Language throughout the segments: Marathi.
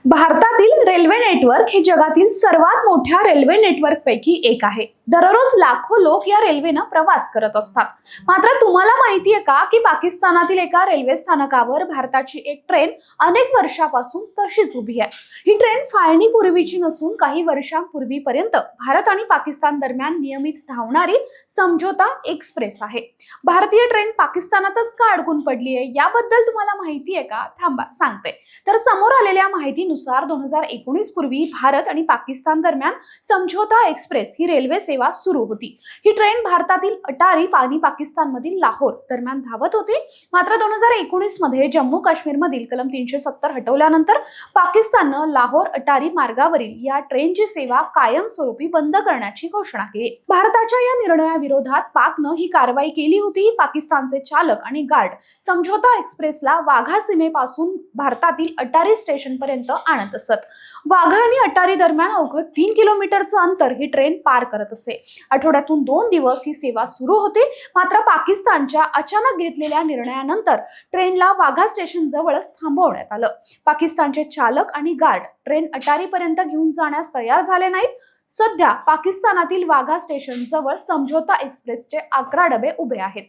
भारतातील रेल्वे नेटवर्क हे जगातील सर्वात मोठ्या रेल्वे नेटवर्क पैकी एक आहे। दररोज लाखो लोक या रेल्वेने प्रवास करत असतात। मात्र तुम्हाला माहिती आहे का की पाकिस्तानातील एका रेल्वे स्थानकावर भारताची एक ट्रेन अनेक वर्षापासून तशीच उभी आहे। ही ट्रेन फाळणीपूर्वीची नसून काही वर्षांपूर्वीपर्यंत भारत आणि पाकिस्तान दरम्यान नियमित धावणारी समझोता एक्सप्रेस आहे। भारतीय ट्रेन पाकिस्तानातच का अडकून पडली आहे याबद्दल तुम्हाला माहिती आहे का? थांबा सांगते। तर समोर आलेल्या माहितीनुसार 2019 पूर्वी भारत आणि पाकिस्तान दरम्यान समझोता एक्सप्रेस ही रेल्वे सेवा सुरू होती। ही ट्रेन भारतातील अटारी आणि पाकिस्तान मधील लाहोर दरम्यान धावत होती। मात्र 2019 मध्ये जम्मू काश्मीर मधील कलम 370 हटवल्यानंतर पाकिस्तानने लाहोर अटारी मार्गावरील या ट्रेनची सेवा कायमस्वरूपी बंद करण्याची घोषणा केली। भारताच्या या निर्णयाविरोधात पाकने ही कारवाई केली होती। पाकिस्तानचे चालक आणि गार्ड समझोता एक्सप्रेसला वाघा सीमेपासून भारतातील अटारी स्टेशन पर्यंत आणत असत। वाघा आणि अटारी दरम्यान अवघं 3 किलोमीटरचं अंतर ही ट्रेन पार करत असे। आठवड्यातून 2 दिवस ही सेवा सुरू होती। मात्र पाकिस्तानच्या अचानक घेतलेल्या निर्णयानंतर ट्रेनला वाघा स्टेशन जवळच थांबवण्यात आलं। पाकिस्तानचे चालक आणि गार्ड ट्रेन अटारी पर्यंत घेऊन जाण्यास तयार झाले नाहीत। सध्या पाकिस्तानातील वाघा स्टेशन जवळ समझोता एक्सप्रेसचे 11 डबे उभे आहेत।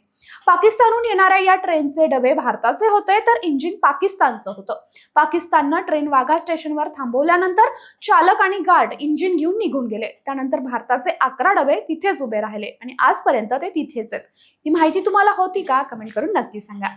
पाकिस्तानहून येणाऱ्या या ट्रेनचे डबे भारताचे होते तर इंजिन पाकिस्तानचं होतं। पाकिस्तानने ट्रेन वाघा स्टेशनवर थांबवल्यानंतर चालक आणि गार्ड इंजिन घेऊन निघून गेले। त्यानंतर भारताचे 11 डबे तिथेच उभे राहिले आणि आजपर्यंत ते तिथेच आहेत। ही माहिती तुम्हाला होती का? कमेंट करून नक्की सांगा।